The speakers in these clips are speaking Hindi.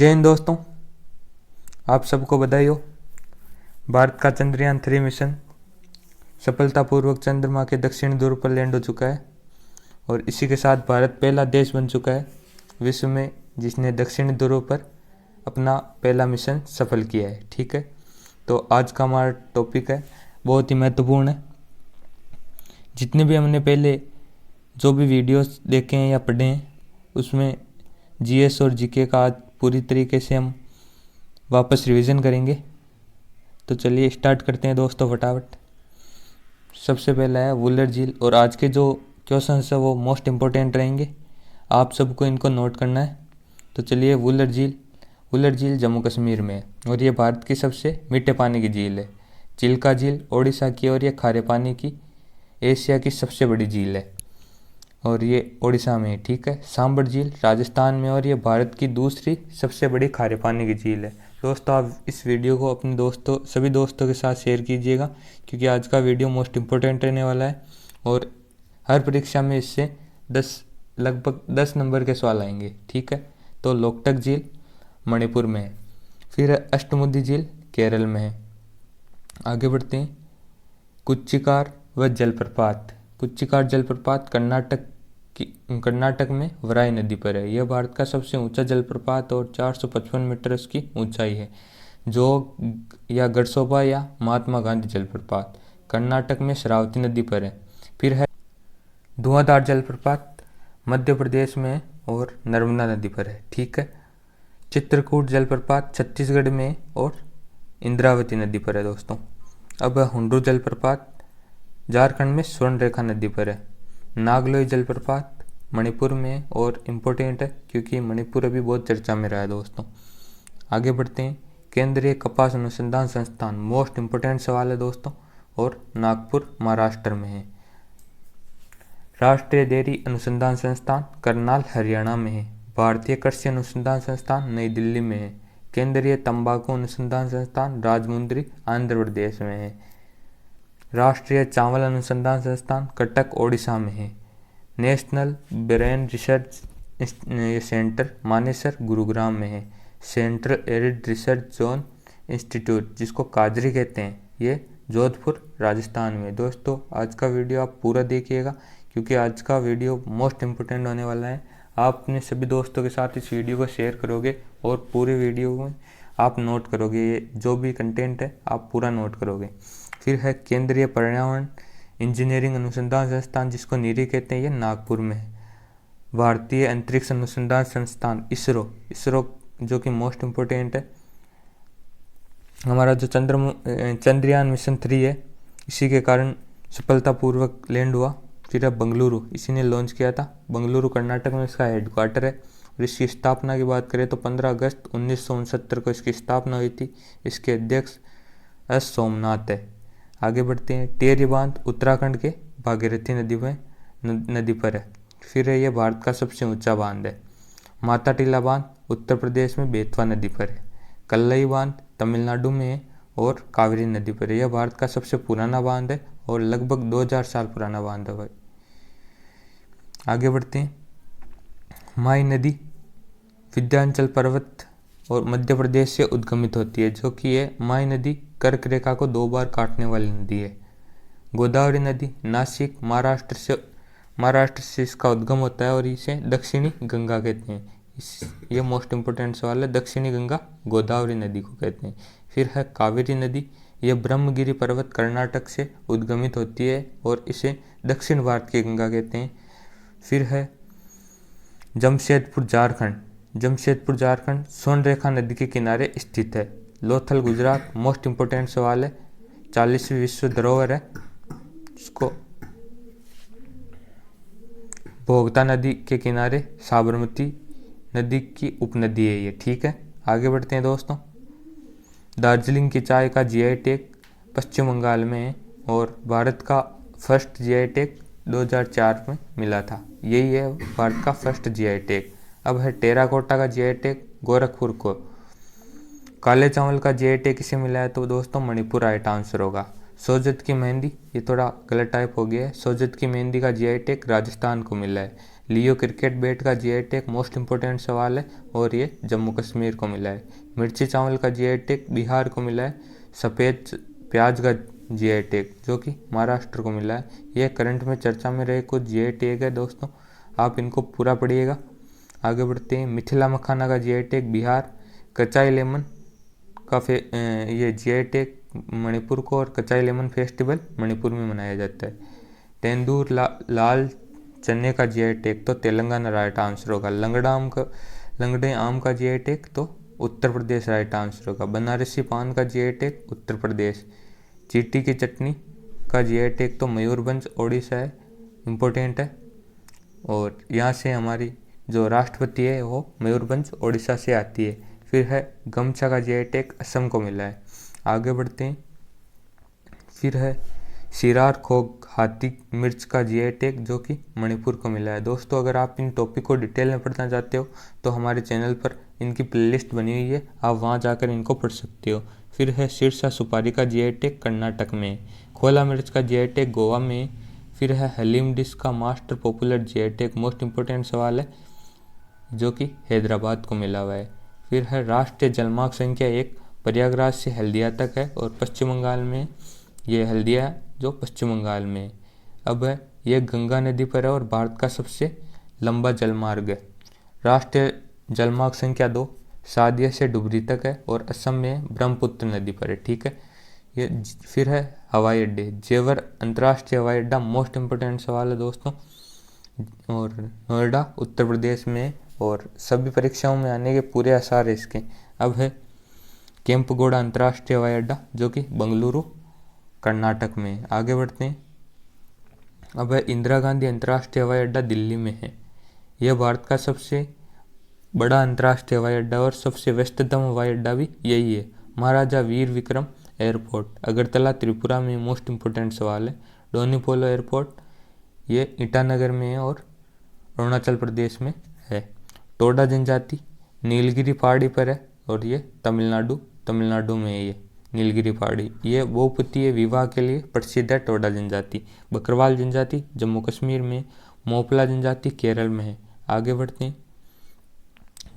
जय हिंद दोस्तों, आप सबको बधाई हो। भारत का चंद्रयान-3 मिशन सफलतापूर्वक चंद्रमा के दक्षिणी ध्रुव पर लैंड हो चुका है और इसी के साथ भारत पहला देश बन चुका है विश्व में जिसने दक्षिणी ध्रुव पर अपना पहला मिशन सफल किया है। ठीक है, तो आज का हमारा टॉपिक है बहुत ही महत्वपूर्ण है। जितने भी हमने पहले जो भी वीडियोस देखे हैं या पढ़े हैं उसमें जीएस और जीके का आज पूरी तरीके से हम वापस रिवीजन करेंगे। तो चलिए स्टार्ट करते हैं दोस्तों फटाफट। सबसे पहला है वुलर झील और आज के जो क्वेश्चंस है वो मोस्ट इम्पोर्टेंट रहेंगे, आप सबको इनको नोट करना है। तो चलिए, वुलर झील जम्मू कश्मीर में है और ये भारत की सबसे मीठे पानी की झील है। चिल्का झील ओडिशा की और ये खारे पानी की एशिया की सबसे बड़ी झील है और ये ओडिशा में है। ठीक है, सांबर झील राजस्थान में और ये भारत की दूसरी सबसे बड़ी खारे पानी की झील है। दोस्तों, आप इस वीडियो को अपने सभी दोस्तों के साथ शेयर कीजिएगा क्योंकि आज का वीडियो मोस्ट इम्पोर्टेंट रहने वाला है और हर परीक्षा में इससे लगभग 10 नंबर के सवाल आएंगे। ठीक है, तो लोकटक झील मणिपुर में है, फिर अष्टमुदी झील केरल में है। आगे बढ़ते हैं, कुच्चिकार व जलप्रपात। कुच्चिकार जलप्रपात कर्नाटक में वराई नदी पर है। यह भारत का सबसे ऊंचा जलप्रपात और 455 मीटर इसकी ऊंचाई है। जोग या गढ़सोबा या महात्मा गांधी जलप्रपात कर्नाटक में शरावती नदी पर है। फिर है धुआंधार जलप्रपात मध्य प्रदेश में और नर्मदा नदी पर है। ठीक है, चित्रकूट जलप्रपात छत्तीसगढ़ में और इंद्रावती नदी पर है। दोस्तों, अब हुंड्रू जलप्रपात झारखंड में स्वर्ण रेखा नदी पर है। नागलोई जलप्रपात मणिपुर में और इम्पोर्टेंट है क्योंकि मणिपुर अभी बहुत चर्चा में रहा है। दोस्तों, आगे बढ़ते हैं, केंद्रीय कपास अनुसंधान संस्थान मोस्ट इम्पोर्टेंट सवाल है दोस्तों और नागपुर महाराष्ट्र में है। राष्ट्रीय डेयरी अनुसंधान संस्थान करनाल हरियाणा में है। भारतीय कृषि अनुसंधान संस्थान नई दिल्ली में है। केंद्रीय तंबाकू अनुसंधान संस्थान राजमुंद्री आंध्र प्रदेश में है। राष्ट्रीय चावल अनुसंधान संस्थान कटक ओडिशा में है। National brain research centre Manesar Gurugram में है। Central arid research zone institute जिसको काजरी कहते हैं ये जोधपुर राजस्थान में। दोस्तों, आज का वीडियो आप पूरा देखिएगा क्योंकि आज का वीडियो मोस्ट इम्पोर्टेंट होने वाला है। आप अपने सभी दोस्तों के साथ इस वीडियो को शेयर करोगे और पूरे वीडियो में आप नोट करोगे, ये जो भी कंटेंट है आप पूरा नोट करोगे। फिर है केंद्रीय पर्यावरण इंजीनियरिंग अनुसंधान संस्थान जिसको नीरी कहते हैं, ये नागपुर में है। भारतीय अंतरिक्ष अनुसंधान संस्थान इसरो जो कि मोस्ट इम्पोर्टेंट है। हमारा जो चंद्रयान मिशन 3 है इसी के कारण सफलतापूर्वक लैंड हुआ। फिर है बेंगलुरु, इसी ने लॉन्च किया था। बेंगलुरु कर्नाटक में इसका हेडक्वार्टर है और इसकी स्थापना की बात करें तो 15 अगस्त 1969 को इसकी स्थापना हुई थी। इसके अध्यक्ष एस सोमनाथ है। आगे बढ़ते हैं, टेहरी बांध उत्तराखंड के भागीरथी नदी पर है। फिर है ये भारत का सबसे ऊंचा बांध है। माता टीला बांध उत्तर प्रदेश में बेतवा नदी पर है। कल्लई बांध तमिलनाडु में है और कावेरी नदी पर है। यह भारत का सबसे पुराना बांध है और लगभग 2000 साल पुराना बांध है भाई। आगे बढ़ते हैं, माई नदी विंध्याचल पर्वत और मध्य प्रदेश से उद्गमित होती है जो कि ये माई नदी कर्क रेखा को 2 बार काटने वाली नदी है। गोदावरी नदी नासिक महाराष्ट्र से इसका उद्गम होता है और इसे दक्षिणी गंगा कहते हैं। ये मोस्ट इम्पोर्टेंट सवाल है, दक्षिणी गंगा गोदावरी नदी को कहते हैं। फिर है कावेरी नदी, यह ब्रह्मगिरी पर्वत कर्नाटक से उद्गमित होती है और इसे दक्षिण भारत की गंगा कहते हैं। फिर है जमशेदपुर झारखंड स्वर्ण रेखा नदी के किनारे स्थित है। लोथल गुजरात मोस्ट इम्पोर्टेंट सवाल है, 40वीं विश्व धरोहर है। इसको भोगता नदी के किनारे साबरमती नदी की उपनदी है ये। ठीक है, आगे बढ़ते हैं दोस्तों, दार्जिलिंग की चाय का जीआई टैग पश्चिम बंगाल में है और भारत का फर्स्ट जीआई टैग 2004 में मिला था। यही है भारत का फर्स्ट जीआई टैग। अब है टेराकोटा का जीआई टैग गोरखपुर को। काले चावल का जीआई टैग किसे मिला है तो दोस्तों मणिपुर राइट आंसर होगा। सोजत की मेहंदी, ये थोड़ा गलत टाइप हो गया है। सोजत की मेहंदी का जीआई टैग राजस्थान को मिला है। लियो क्रिकेट बैट का जीआई टैग मोस्ट इम्पोर्टेंट सवाल है और ये जम्मू कश्मीर को मिला है। मिर्ची चावल का जीआई टैग बिहार को मिला है। सफ़ेद प्याज का जीआई टैग जो कि महाराष्ट्र को मिला है। यह करंट में चर्चा में रहे कुछ जीआई टैग है दोस्तों, आप इनको पूरा पढ़िएगा। आगे बढ़ते हैं। मिथिला मखाना का जीआई टैग बिहार। कचाई लेमन का ये जीआई टैग मणिपुर को और कचाई लेमन फेस्टिवल मणिपुर में मनाया जाता है। तेंदूर लाल चने का जीआई टैग तो तेलंगाना राइट आंसर होगा। लंगड़े आम का जीआई टैग तो उत्तर प्रदेश राइट आंसर होगा। बनारसी पान का जीआई टैग उत्तर प्रदेश। चीटी की चटनी का जीआई टैग तो मयूरभंज ओडिशा है, इम्पोर्टेंट है। और यहाँ से हमारी जो राष्ट्रपति है वो मयूरभंज ओडिशा से आती है। फिर है गमछा का जीआई टैग असम को मिला है। आगे बढ़ते हैं। फिर है सिरार खोग हाथी मिर्च का जीआई टैग जो कि मणिपुर को मिला है। दोस्तों अगर आप इन टॉपिक को डिटेल में पढ़ना चाहते हो तो हमारे चैनल पर इनकी प्लेलिस्ट बनी हुई है, आप वहां जाकर इनको पढ़ सकते हो। फिर है सिरसा सुपारी का जीआई टैग कर्नाटक में। खोला मिर्च का जीआई टैग गोवा में। फिर है हलीम डिश का master popular GI tag most important सवाल है जो कि हैदराबाद को मिला हुआ है। फिर है राष्ट्रीय जलमार्ग संख्या 1 प्रयागराज से हल्दिया तक है और पश्चिम बंगाल में ये हल्दिया जो पश्चिम बंगाल में है। अब है ये गंगा नदी पर है और भारत का सबसे लंबा जलमार्ग है। राष्ट्रीय जलमार्ग संख्या 2 सादिया से डुबरी तक है और असम में ब्रह्मपुत्र नदी पर है, ठीक है। ये फिर है हवाई अड्डे। जेवर अंतर्राष्ट्रीय हवाई अड्डा मोस्ट इम्पोर्टेंट सवाल है दोस्तों, और नोएडा उत्तर प्रदेश में और सभी परीक्षाओं में आने के पूरे आसार है इसके। अब है केम्पगौड़ा अंतर्राष्ट्रीय हवाई अड्डा जो कि बेंगलुरु कर्नाटक में। आगे बढ़ते हैं। अब है इंदिरा गांधी अंतर्राष्ट्रीय हवाई अड्डा दिल्ली में है। यह भारत का सबसे बड़ा अंतर्राष्ट्रीय हवाई अड्डा और सबसे व्यस्ततम हवाई अड्डा भी यही है। महाराजा वीर विक्रम एयरपोर्ट अगरतला त्रिपुरा में मोस्ट इम्पोर्टेंट सवाल है। डोनीपोलो एयरपोर्ट ये ईटानगर में है और अरुणाचल प्रदेश में है। टोडा जनजाति नीलगिरी पहाड़ी पर है और ये तमिलनाडु में है। ये नीलगिरी पहाड़ी ये बहुपतीय विवाह के लिए प्रसिद्ध है। टोडा जनजाति। बकरवाल जनजाति जम्मू कश्मीर में। मोपला जनजाति केरल में है। आगे बढ़ते हैं।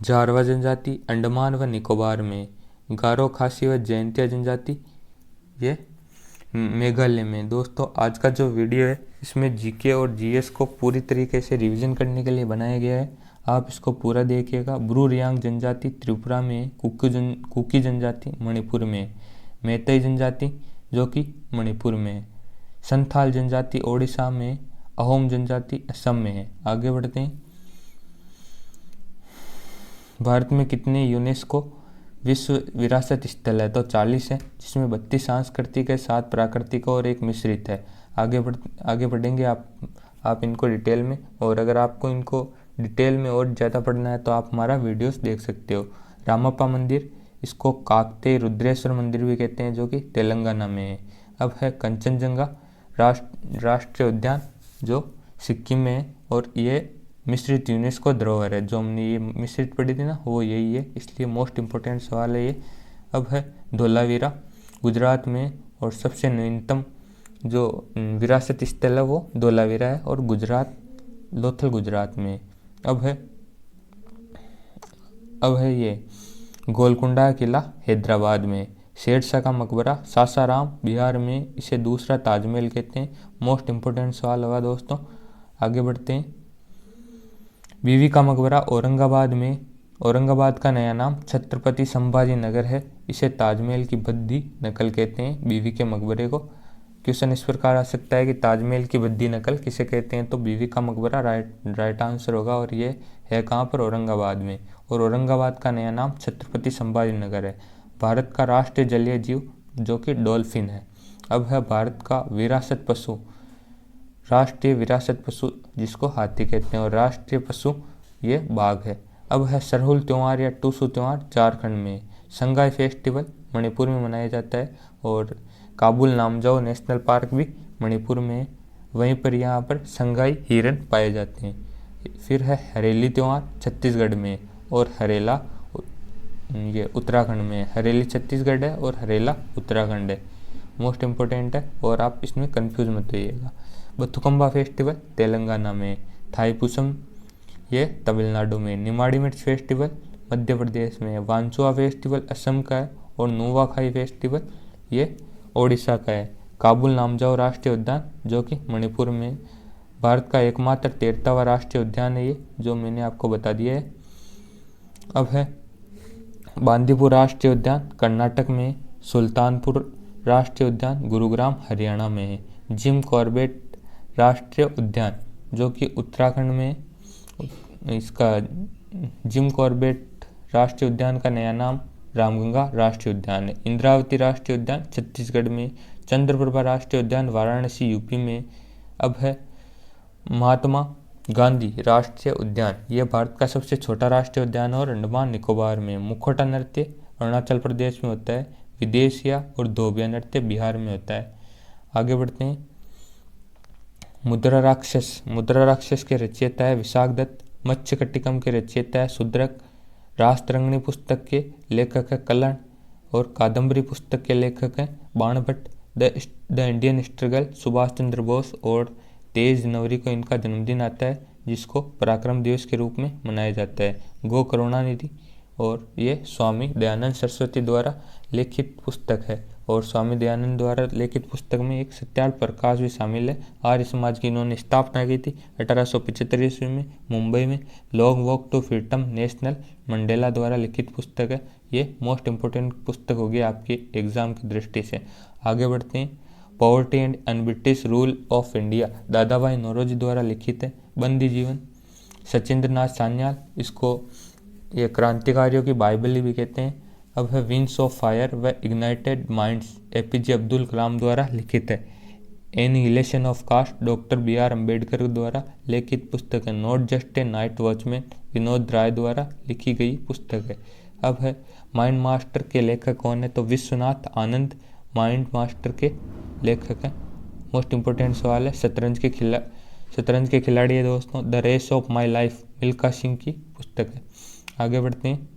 जारवा जनजाति अंडमान व निकोबार में। गारो खासी व जयंतिया जनजाति ये मेघालय में। दोस्तों आज का जो वीडियो है इसमें जीके और जीएस को पूरी तरीके से रिवीजन करने के लिए बनाया गया है, आप इसको पूरा देखिएगा। ब्रू रियांग जनजाति त्रिपुरा में। कुकी जनजाति मणिपुर में। मैतेई जनजाति जो कि मणिपुर में है। संथाल जनजाति ओडिशा में। अहोम जनजाति असम में है। आगे बढ़ते हैं। भारत में कितने यूनेस्को विश्व विरासत स्थल है तो 40 है, जिसमें 32 सांस्कृतिक है, 7 प्राकृतिक और 1 मिश्रित है। आगे बढ़ेंगे आप इनको डिटेल में, और अगर आपको इनको डिटेल में और ज़्यादा पढ़ना है तो आप हमारा वीडियोस देख सकते हो। रामप्पा मंदिर इसको काकते रुद्रेश्वर मंदिर भी कहते हैं जो कि तेलंगाना में है। अब है कंचनजंगा राष्ट्रीय उद्यान जो सिक्किम में है और ये मिश्रित यूनेस्को धरोहर है। जो हमने ये मिश्रित पढ़ी थी ना वो यही है, इसलिए मोस्ट इम्पोर्टेंट सवाल है ये। अब है धोलावीरा गुजरात में और सबसे नवीनतम जो विरासत स्थल है वो धोलावीरा है और लोथल गुजरात में। अब है ये गोलकुंडा किला हैदराबाद में। शेरशाह का मकबरा सासाराम बिहार में, इसे दूसरा ताजमहल कहते हैं। मोस्ट इम्पोर्टेंट सवाल होगा दोस्तों। आगे बढ़ते हैं। बीवी का मकबरा औरंगाबाद में। औरंगाबाद का नया नाम छत्रपति संभाजी नगर है, इसे ताजमहल की भद्दी नकल कहते हैं बीवी के मकबरे को। क्वेश्चन इस प्रकार आ सकता है कि ताजमहल की भद्दी नकल किसे कहते हैं तो बीवी का मकबरा राइट आंसर होगा, और ये है कहाँ पर, औरंगाबाद में। और औरंगाबाद का नया नाम छत्रपति संभाजी नगर है। भारत का राष्ट्रीय जलीय जीव जो कि डॉल्फिन है। अब है भारत का विरासत पशु, राष्ट्रीय विरासत पशु जिसको हाथी कहते हैं, और राष्ट्रीय पशु ये बाघ है। अब है सरहुल त्योहार या टूसू त्योहार झारखंड में। संगाई फेस्टिवल मणिपुर में मनाया जाता है, और काबुल नामजाओ नेशनल पार्क भी मणिपुर में। वहीं पर यहाँ पर संगाई हिरन पाए जाते हैं। फिर है हरेली त्योहार छत्तीसगढ़ में, और हरेला ये उत्तराखंड में। हरेली छत्तीसगढ़ है और हरेला उत्तराखंड है। मोस्ट इम्पोर्टेंट है और आप इसमें कंफ्यूज मत होइएगा। बथुकम्बा फेस्टिवल तेलंगाना में। थाईपुसम ये तमिलनाडु में। निमाड़ी मिर्च फेस्टिवल मध्य प्रदेश में है। वांसुआ फेस्टिवल असम का है और नुआखाई फेस्टिवल ये ओडिशा का है। काबुल नामजाओ राष्ट्रीय उद्यान जो कि मणिपुर में। भारत का एकमात्र 13वां राष्ट्रीय उद्यान है ये, जो मैंने आपको बता दिया है। अब है बांदीपुर राष्ट्रीय उद्यान कर्नाटक में। सुल्तानपुर राष्ट्रीय उद्यान गुरुग्राम हरियाणा में है। जिम कॉर्बेट राष्ट्रीय उद्यान जो कि उत्तराखंड में। इसका जिम कॉर्बेट राष्ट्रीय उद्यान का नया नाम रामगंगा राष्ट्रीय उद्यान है। इंद्रावती राष्ट्रीय उद्यान छत्तीसगढ़ में। चंद्रप्रभा राष्ट्रीय उद्यान वाराणसी यूपी में। अब है महात्मा गांधी राष्ट्रीय उद्यान, यह भारत का सबसे छोटा राष्ट्रीय उद्यान है और अंडमान निकोबार में। मुखौटा नृत्य अरुणाचल प्रदेश में होता है। विदेशिया और धोबिया नृत्य बिहार में होता है। आगे बढ़ते हैं। मुद्रा राक्षस के रचयिता है विशाख दत्त। मत्स्यकटिकम के रचयिता है शूद्रक। रास्तरंगिणी पुस्तक के लेखक है कल्हण और कादम्बरी पुस्तक के लेखक हैं Banabhatta. The Indian struggle Subhash Chandra Bose और 23 जनवरी को इनका जन्मदिन आता है, जिसको पराक्रम दिवस के रूप में मनाया जाता है। गो करुणानिधि और ये स्वामी दयानंद सरस्वती द्वारा लिखित पुस्तक है और स्वामी दयानंद द्वारा लिखित पुस्तक में एक सत्याग्रह प्रकाश भी शामिल है। आर्य समाज की इन्होंने स्थापना की थी 1875 ईस्वी में मुंबई में। Long walk to freedom Nelson Mandela द्वारा लिखित पुस्तक है। ये मोस्ट इम्पोर्टेंट पुस्तक होगी आपके एग्जाम की दृष्टि से। आगे बढ़ते हैं। Poverty and un-British rule of India दादा भाई नौरोजी द्वारा लिखित है। बंदी जीवन सचिंद्र नाथ सान्याल, इसको ये क्रांतिकारियों की बाइबल भी कहते हैं। अब है विंग्स ऑफ फायर व इग्नाइटेड माइंड्स एपीजे अब्दुल कलाम द्वारा लिखित है। Annihilation of caste doctor BR Ambedkar द्वारा लिखित पुस्तक है। Not just a night watchman Vinod Rai द्वारा लिखी गई पुस्तक है। अब है माइंड मास्टर के लेखक कौन है, तो विश्वनाथ आनंद माइंड मास्टर के लेखक हैं। मोस्ट इम्पोर्टेंट सवाल है। शतरंज के खिलाड़ी है दोस्तों। The race of my life Milkha Singh की पुस्तक है। आगे बढ़ते हैं।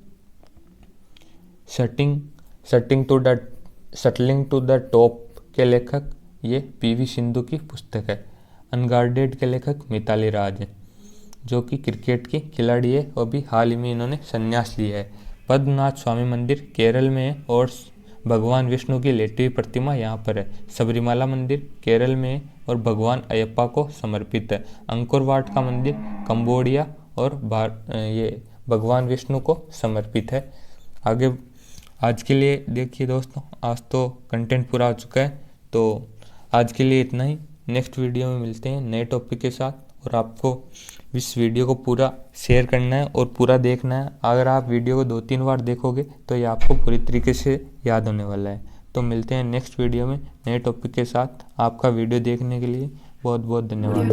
शटलिंग टू द टॉप के लेखक ये PV सिंधु की पुस्तक है। अनगार्डेड के लेखक मिताली राज हैं, जो कि क्रिकेट की खिलाड़ी है और भी हाल ही में इन्होंने संन्यास लिया है। पद्मनाथ स्वामी मंदिर केरल में है और भगवान विष्णु की लेटी हुई प्रतिमा यहाँ पर है। सबरीमाला मंदिर केरल में है और भगवान अयप्पा को समर्पित है। अंकोर वाट का मंदिर कंबोडिया और ये भगवान विष्णु को समर्पित है। आगे आज के लिए देखिए दोस्तों, आज तो कंटेंट पूरा हो चुका है, तो आज के लिए इतना ही। नेक्स्ट वीडियो में मिलते हैं नए टॉपिक के साथ। और आपको इस वीडियो को पूरा शेयर करना है और पूरा देखना है। अगर आप वीडियो को 2-3 बार देखोगे तो ये आपको पूरी तरीके से याद होने वाला है। तो मिलते हैं नेक्स्ट वीडियो में नए टॉपिक के साथ। आपका वीडियो देखने के लिए बहुत बहुत धन्यवाद।